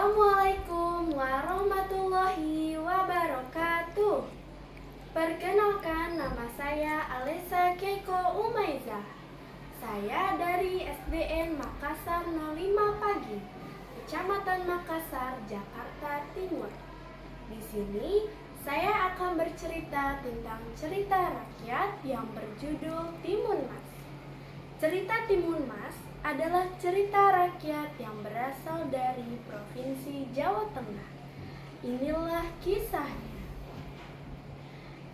Assalamualaikum warahmatullahi wabarakatuh. Perkenalkan, nama saya Alessa Keiko Umaiza. Saya dari SDN Makassar 05 Pagi, Kecamatan Makassar, Jakarta Timur. Di sini saya akan bercerita tentang cerita rakyat yang berjudul Timun Mas. Cerita Timun Mas adalah cerita rakyat yang berasal dari Provinsi Jawa Tengah. Inilah kisahnya.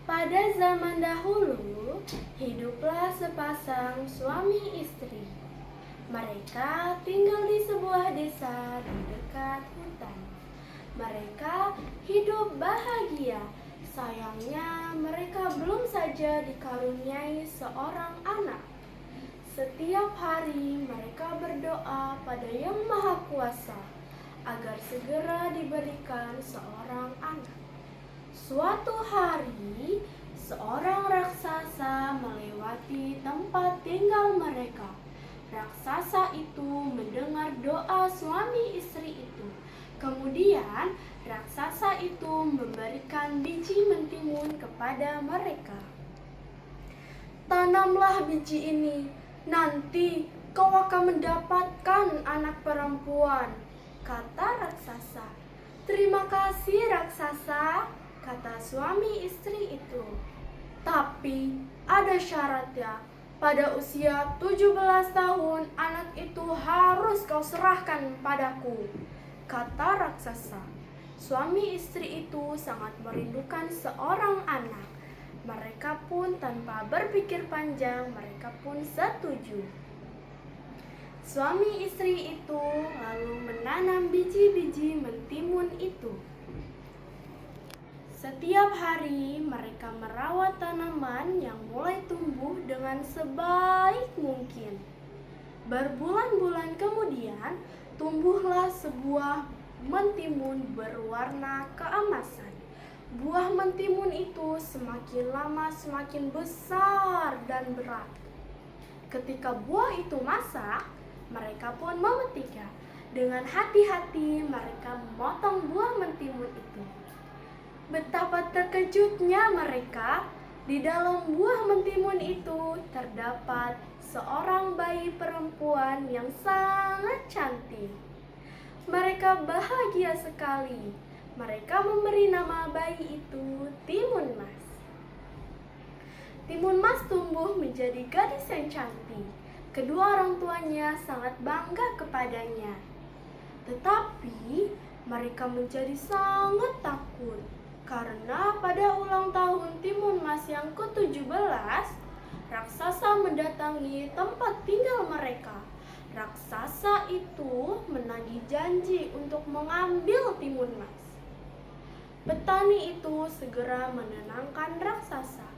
Pada zaman dahulu, hiduplah sepasang suami istri. Mereka tinggal di sebuah desa di dekat hutan. Mereka hidup bahagia. Sayangnya, mereka belum saja dikaruniai seorang anak. Setiap hari mereka berdoa pada Yang Maha Kuasa agar segera diberikan seorang anak. Suatu hari, seorang raksasa melewati tempat tinggal mereka. Raksasa itu mendengar doa suami istri itu. Kemudian, raksasa itu memberikan biji mentimun kepada mereka. Tanamlah biji ini. Nanti kau akan mendapatkan anak perempuan, kata raksasa. Terima kasih raksasa, kata suami istri itu. Tapi ada syaratnya. Pada usia 17 tahun anak itu harus kau serahkan padaku, kata raksasa. Suami istri itu sangat merindukan seorang anak. Mereka pun tanpa berpikir panjang, mereka pun setuju. Suami istri itu lalu menanam biji-biji mentimun itu. Setiap hari mereka merawat tanaman yang mulai tumbuh dengan sebaik mungkin. Berbulan-bulan kemudian, tumbuhlah sebuah mentimun berwarna keemasan. Buah mentimun itu semakin lama semakin besar dan berat. Ketika buah itu masak, mereka pun memetiknya. Dengan hati-hati mereka memotong buah mentimun itu. Betapa terkejutnya mereka. Di dalam buah mentimun itu terdapat seorang bayi perempuan yang sangat cantik. Mereka bahagia sekali. Mereka memberi nama bayi itu Timun Mas. Timun Mas tumbuh menjadi gadis yang cantik. Kedua orang tuanya sangat bangga kepadanya. Tetapi mereka menjadi sangat takut karena pada ulang tahun Timun Mas yang ke-17, raksasa mendatangi tempat tinggal mereka. Raksasa itu menagih janji untuk mengambil Timun Mas. Petani itu segera menenangkan raksasa.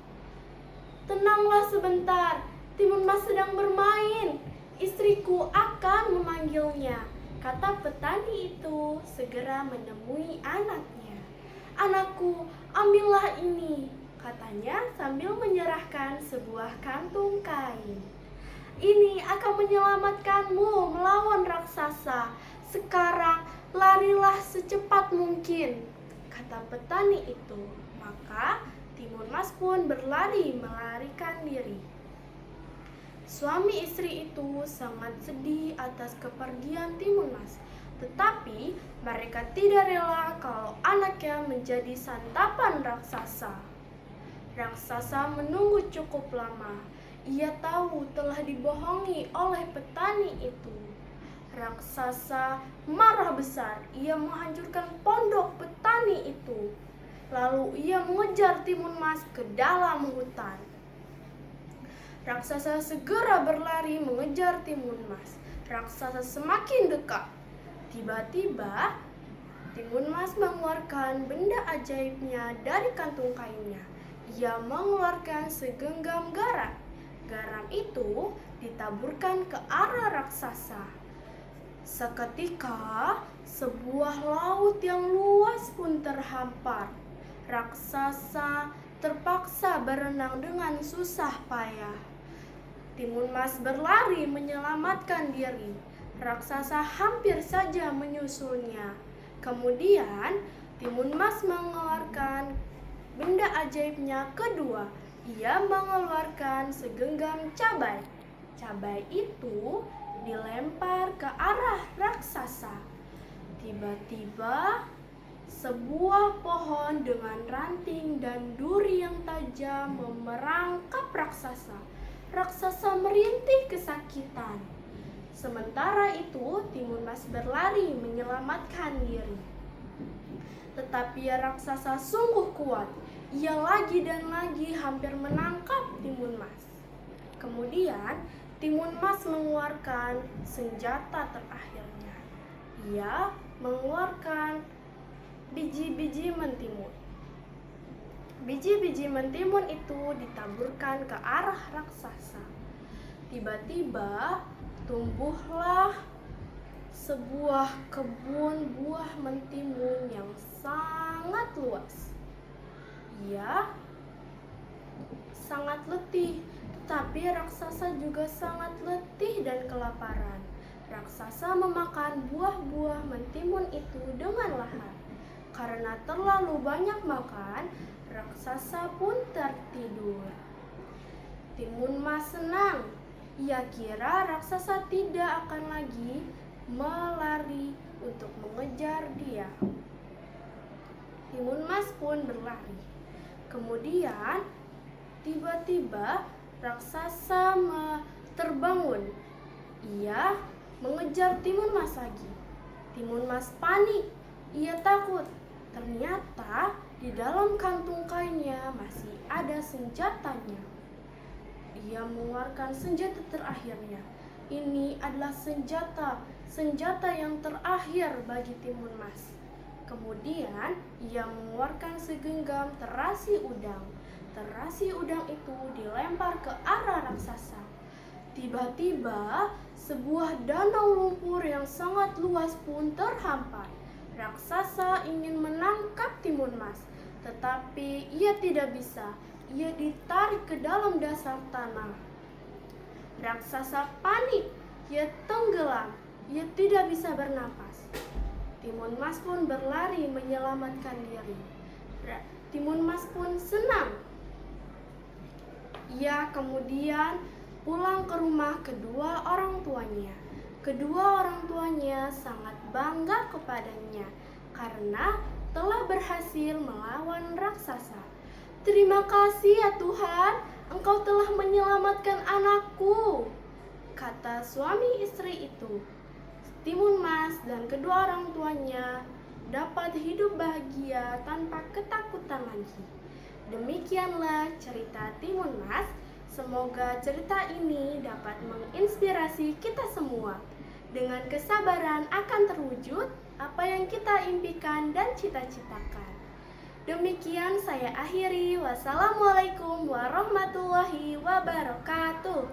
Tenanglah sebentar, Timun Mas sedang bermain. Istriku akan memanggilnya, kata petani itu segera menemui anaknya. Anakku, ambillah ini, katanya sambil menyerahkan sebuah kantung kain. Ini akan menyelamatkanmu melawan raksasa. Sekarang larilah secepat mungkin, kata petani itu. Maka Timun Mas pun berlari melarikan diri. Suami istri itu sangat sedih atas kepergian Timun Mas. Tetapi mereka tidak rela kalau anaknya menjadi santapan raksasa. Raksasa menunggu cukup lama. Ia tahu telah dibohongi oleh petani itu. Raksasa marah besar. Ia menghancurkan pondok petani itu. Lalu ia mengejar Timun Mas ke dalam hutan. Raksasa segera berlari mengejar Timun Mas. Raksasa semakin dekat. Tiba-tiba Timun Mas mengeluarkan benda ajaibnya dari kantung kainnya. Ia mengeluarkan segenggam garam. Garam itu ditaburkan ke arah raksasa. Seketika, sebuah laut yang luas pun terhampar. Raksasa terpaksa berenang dengan susah payah. Timun Mas berlari menyelamatkan diri. Raksasa hampir saja menyusulnya. Kemudian Timun Mas mengeluarkan benda ajaibnya kedua. Ia mengeluarkan segenggam cabai. Cabai itu dilempar ke arah raksasa. Tiba-tiba sebuah pohon dengan ranting dan duri yang tajam memerangkap raksasa. Raksasa merintih kesakitan. Sementara itu, Timun Mas berlari menyelamatkan diri. Tetapi raksasa sungguh kuat. Ia lagi dan lagi hampir menangkap Timun Mas. Kemudian, Timun Mas mengeluarkan senjata terakhirnya. Ia mengeluarkan biji-biji mentimun. Biji-biji mentimun itu ditaburkan ke arah raksasa. Tiba-tiba tumbuhlah sebuah kebun buah mentimun yang sangat luas. Ia sangat letih, tetapi raksasa juga sangat letih dan kelaparan. Raksasa memakan buah-buah mentimun itu dengan lahap. Karena terlalu banyak makan, raksasa pun tertidur. Timun Mas senang. Ia kira raksasa tidak akan lagi melari untuk mengejar dia. Timun Mas pun berlari. Kemudian tiba-tiba raksasa terbangun. Ia mengejar Timun Mas lagi. Timun Mas panik. Ia takut. Ternyata di dalam kantung kainnya masih ada senjatanya. Ia mengeluarkan senjata terakhirnya. Ini adalah senjata yang terakhir bagi Timun Mas. Kemudian ia mengeluarkan segenggam terasi udang. Terasi udang itu dilempar ke arah raksasa. Tiba-tiba sebuah danau lumpur yang sangat luas pun terhampar. Raksasa ingin menangkap Timun Mas, tetapi ia tidak bisa. Ia ditarik ke dalam dasar tanah. Raksasa panik. Ia tenggelam. Ia tidak bisa bernapas. Timun Mas pun berlari menyelamatkan diri. Timun Mas pun senang. Ia kemudian pulang ke rumah kedua orang tuanya. Kedua orang tuanya sangat bangga kepadanya karena telah berhasil melawan raksasa. "Terima kasih ya Tuhan, Engkau telah menyelamatkan anakku," kata suami istri itu. Timun Mas dan kedua orang tuanya dapat hidup bahagia tanpa ketakutan lagi. Demikianlah cerita Timun Mas. Semoga cerita ini dapat menginspirasi kita semua. Dengan kesabaran akan terwujud apa yang kita impikan dan cita-citakan. Demikian saya akhiri. Wassalamualaikum warahmatullahi wabarakatuh.